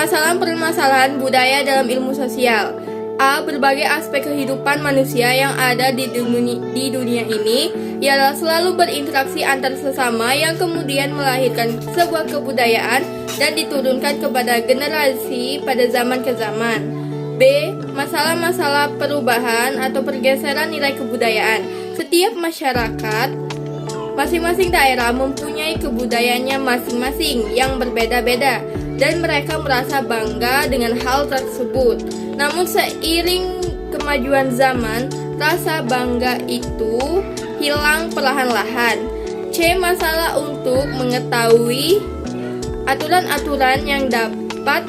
Permasalahan-permasalahan budaya dalam ilmu sosial. A. Berbagai aspek kehidupan manusia yang ada di dunia ini ialah selalu berinteraksi antar sesama yang kemudian melahirkan sebuah kebudayaan dan diturunkan kepada generasi pada zaman ke zaman. B. Masalah-masalah perubahan atau pergeseran nilai kebudayaan. Setiap masyarakat, masing-masing daerah mempunyai kebudayaannya masing-masing yang berbeda-beda dan mereka merasa bangga dengan hal tersebut. Namun seiring kemajuan zaman, rasa bangga itu hilang perlahan-lahan. C. Masalah untuk mengetahui aturan-aturan yang terdapat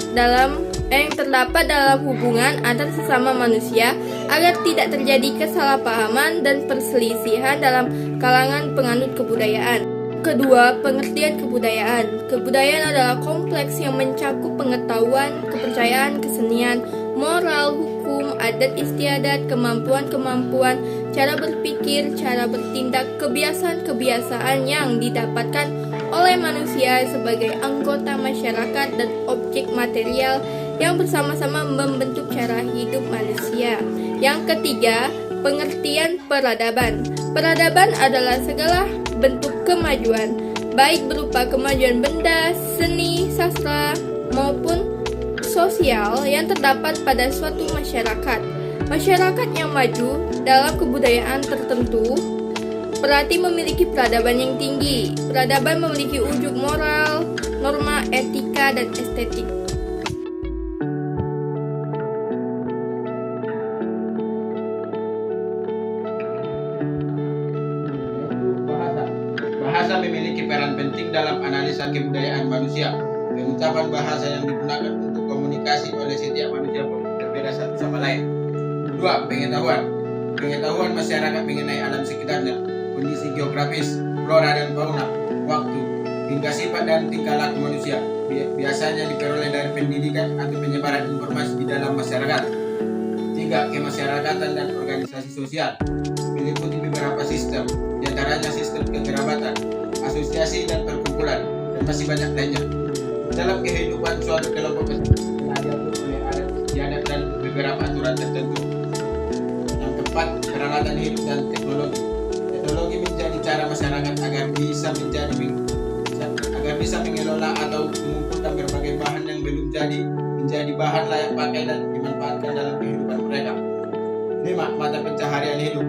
dalam hubungan antar sesama manusia agar tidak terjadi kesalahpahaman dan perselisihan dalam kalangan penganut kebudayaan. Kedua, pengertian kebudayaan. Kebudayaan adalah kompleks yang mencakup pengetahuan, kepercayaan, kesenian, moral, hukum, adat istiadat, kemampuan-kemampuan, cara berpikir, cara bertindak, kebiasaan-kebiasaan yang didapatkan oleh manusia sebagai anggota masyarakat dan objek material yang bersama-sama membentuk cara hidup manusia. Yang ketiga, pengertian peradaban. Peradaban adalah segala bentuk kemajuan, baik berupa kemajuan benda, seni, sastra, maupun sosial yang terdapat pada suatu masyarakat. Masyarakat yang maju dalam kebudayaan tertentu berarti memiliki peradaban yang tinggi. Peradaban memiliki wujud moral, norma, etika, dan estetik. Bahasa memiliki peran penting dalam analisa kebudayaan manusia. Pengucapan bahasa yang digunakan untuk komunikasi oleh setiap manusia pun berbeda satu sama lain. 2. Pengetahuan. Pengetahuan masyarakat mengenai alam sekitarnya, kondisi geografis, flora dan fauna, waktu, hingga sifat dan tingkah laku manusia biasanya diperoleh dari pendidikan atau penyebaran informasi di dalam masyarakat. 3. Kemasyarakatan dan organisasi sosial meliputi beberapa sistem, diantaranya sistem kekerabatan, asosiasi dan perkumpulan, dan masih banyak lainnya. Dalam kehidupan suatu kelompok telah diatur oleh adat istiadat dan beberapa aturan tertentu. Yang keempat, peralatan hidup dan teknologi. Teknologi menjadi cara masyarakat agar bisa mengelola atau mengumpulkan berbagai bahan yang belum jadi menjadi bahan layak pakai dan dimanfaatkan dalam kehidupan mereka. 5. Mata pencaharian hidup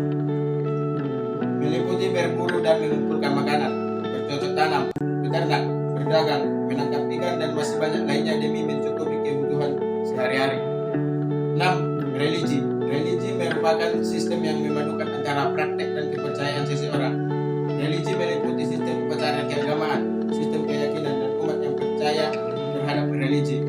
meliputi berburu dan mengumpulkan makanan, bercocok tanam, beternak, berdagang, menangkap ikan, dan masih banyak lainnya demi mencukupi kebutuhan sehari-hari. 6. Religi. Religi merupakan sistem yang memadukan antara praktek dan kepercayaan seseorang. Religi meliputi sistem kepercayaan keagamaan, sistem keyakinan, dan umat yang percaya terhadap religi.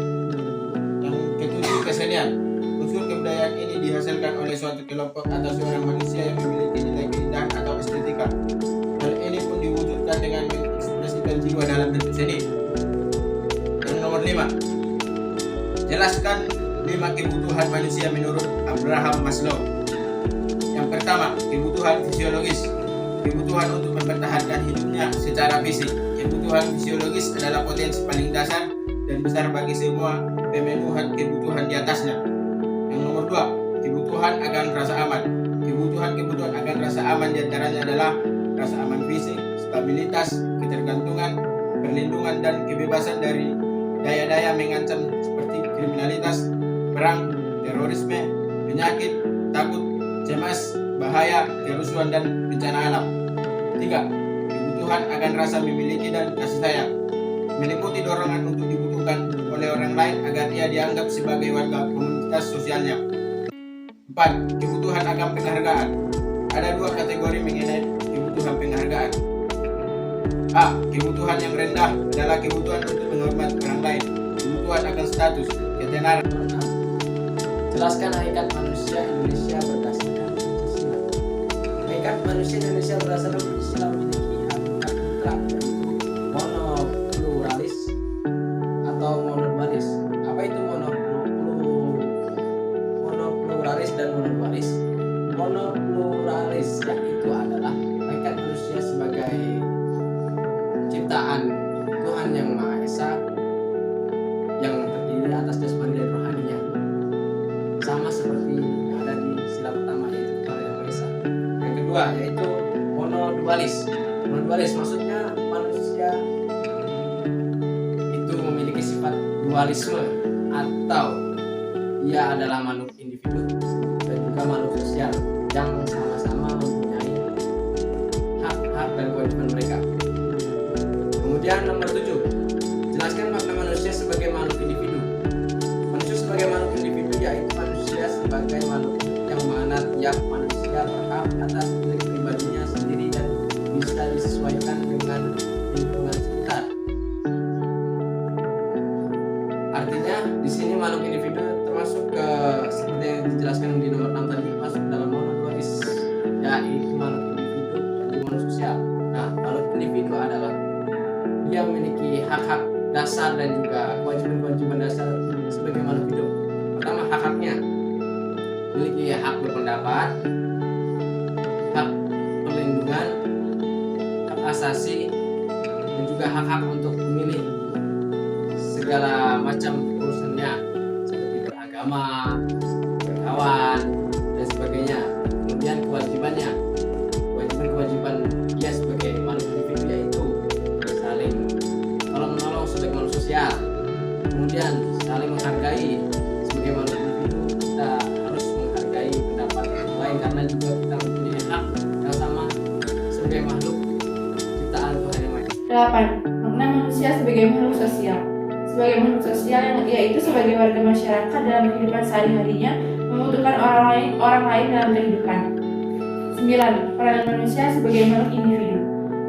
Yang ketujuh, kesenian. Unsur kebudayaan ini dihasilkan oleh suatu kelompok atau seorang manusia yang memiliki nilai keindahan atau estetika. Hal ini pun diwujudkan dengan mengekspresikan jiwa dalam bentuk seni. Yang nomor 5, jelaskan 5 kebutuhan manusia menurut Abraham Maslow. Yang pertama, kebutuhan fisiologis. Kebutuhan untuk mempertahankan hidupnya secara fisik. Kebutuhan fisiologis adalah potensi paling dasar dan besar bagi semua pemenuhan kebutuhan di atasnya. Yang nomor 2, kebutuhan akan rasa aman. Kebutuhan akan rasa aman diantaranya adalah rasa aman fisik, stabilitas, ketergantungan, perlindungan, dan kebebasan dari daya-daya mengancam seperti kriminalitas, perang, terorisme, penyakit, takut, cemas, bahaya, kerusuhan, dan bencana alam. 3. Kebutuhan akan rasa memiliki dan kasih sayang meliputi dorongan untuk dibutuhkan oleh orang lain agar ia dianggap sebagai warga komunitas sosialnya. 4. Kebutuhan akan penghargaan. Ada 2 kategori mengenai kebutuhan penghargaan. A. Kebutuhan yang rendah adalah kebutuhan untuk menghormati orang lain. Kebutuhan akan status, ketenaran. Jelaskan hakikat manusia Indonesia berdasarkan Pancasila. Hakikat manusia Indonesia berdasarkan Pancasila memiliki hakikat mutlak yaitu monopluralis atau monodualis. Apa itu monopluralis dan monodualis? Monopluralis yaitu adalah hakikat manusia sebagai ciptaan Tuhan Yang Maha Esa yang terdiri atas kedua yaitu monodualis. Monodualis maksudnya manusia itu memiliki sifat dualisme, atau ia adalah makhluk individu dan juga makhluk sosial yang sama-sama mempunyai hak-hak dan kewajiban mereka. Kemudian nomor 7, jelaskan makna manusia sebagai makhluk individu. Manusia sebagai makhluk individu yaitu manusia sebagai makhluk yang mana tiap manusia berhak atas milik pribadinya sendiri dan bisa disesuaikan dengan lingkungan sekitar. Artinya di sini makhluk individu termasuk ke seperti yang dijelaskan di nomor 6 tadi, masuk dalam monodualis, yaitu makhluk individu dan makhluk sosial. Nah, makhluk individu adalah dia memiliki hak-hak dasar dan juga kewajiban-kewajiban dasar sebagai makhluk hidup. Pertama, hak-haknya memiliki hak berpendapat, hak perlindungan, hak asasi, dan juga hak-hak untuk memilih segala macam urusannya seperti beragama, berkawan, dan sebagainya. Kemudian kewajibannya, kewajiban dia sebagai makhluk individu yaitu saling tolong-menolong sebagai makhluk sosial. Kemudian saling menghargai sebagai makhluk individu, kita harus menghargai pendapat orang lain karena juga kita mempunyai hak yang sama sebagai makhluk ciptaan Tuhan yang Maha Esa. 8. Makna manusia sebagai makhluk sosial. Sebagai makhluk sosial yaitu sebagai warga masyarakat dalam kehidupan sehari-harinya membutuhkan orang lain dalam kehidupan. 9. Peran manusia sebagai makhluk individu.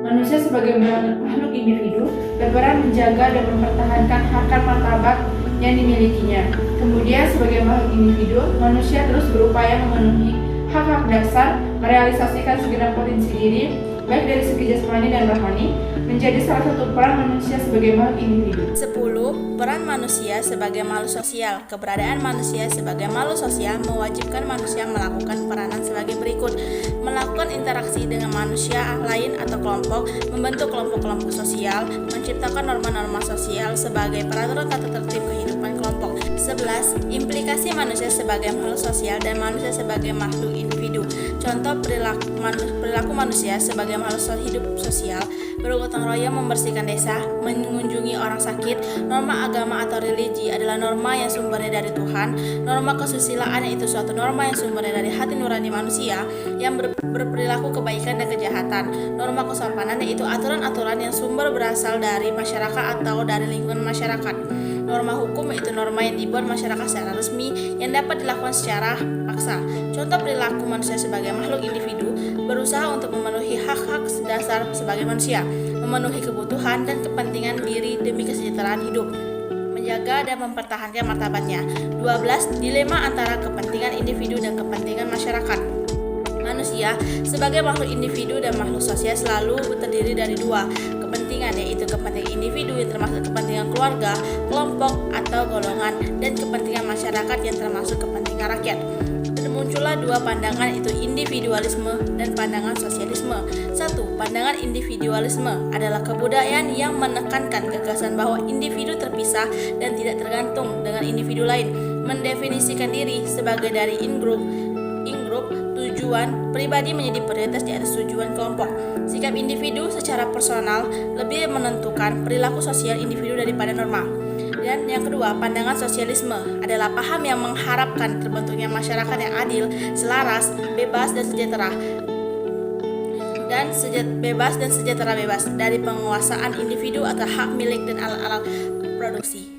Manusia sebagai makhluk individu berperan menjaga dan mempertahankan harkat martabat yang dimilikinya. Kemudian sebagai makhluk individu, manusia terus berupaya memenuhi hak-hak dasar, merealisasikan segenap potensi diri, baik dari segi jasmani dan rohani, menjadi salah satu peran manusia sebagai makhluk individu. 10. Peran manusia sebagai makhluk sosial. Keberadaan manusia sebagai makhluk sosial mewajibkan manusia melakukan peranan sebagai berikut: melakukan interaksi dengan manusia lain atau kelompok, membentuk kelompok-kelompok sosial, menciptakan norma-norma sosial sebagai peraturan tata tertib kehidupan kelompok. 11. Implikasi manusia sebagai makhluk sosial dan manusia sebagai makhluk individu. Contoh perilaku manusia sebagai makhluk hidup sosial: bergotong royong membersihkan desa, mengunjungi orang sakit. Norma agama atau religi adalah norma yang sumbernya dari Tuhan. Norma kesusilaan yaitu suatu norma yang sumbernya dari hati nurani manusia yang berperilaku kebaikan dan kejahatan. Norma kesopanan yaitu aturan-aturan yang sumber berasal dari masyarakat atau dari lingkungan masyarakat. Norma hukum yaitu norma yang dibuat masyarakat secara resmi yang dapat dilakukan secara paksa. Contoh perilaku manusia sebagai makhluk individu: berusaha untuk memenuhi hak-hak dasar sebagai manusia, memenuhi kebutuhan dan kepentingan diri demi kesejahteraan hidup, menjaga dan mempertahankan martabatnya. 12. Dilema antara kepentingan individu dan kepentingan masyarakat. Manusia sebagai makhluk individu dan makhluk sosial selalu terdiri dari dua kepentingan, yaitu kepentingan individu yang termasuk kepentingan keluarga, kelompok atau golongan, dan kepentingan masyarakat yang termasuk kepentingan rakyat. Dan muncullah dua pandangan, yaitu individualisme dan pandangan sosialisme. 1. Pandangan individualisme adalah kebudayaan yang menekankan gagasan bahwa individu terpisah dan tidak tergantung dengan individu lain, mendefinisikan diri sebagai dari in-group, tujuan pribadi menjadi prioritas di atas tujuan kelompok. Sikap individu secara personal lebih menentukan perilaku sosial individu daripada norma. Dan yang kedua, pandangan sosialisme adalah paham yang mengharapkan terbentuknya masyarakat yang adil, selaras, bebas dan sejahtera bebas dari penguasaan individu atau hak milik dan alat-alat produksi.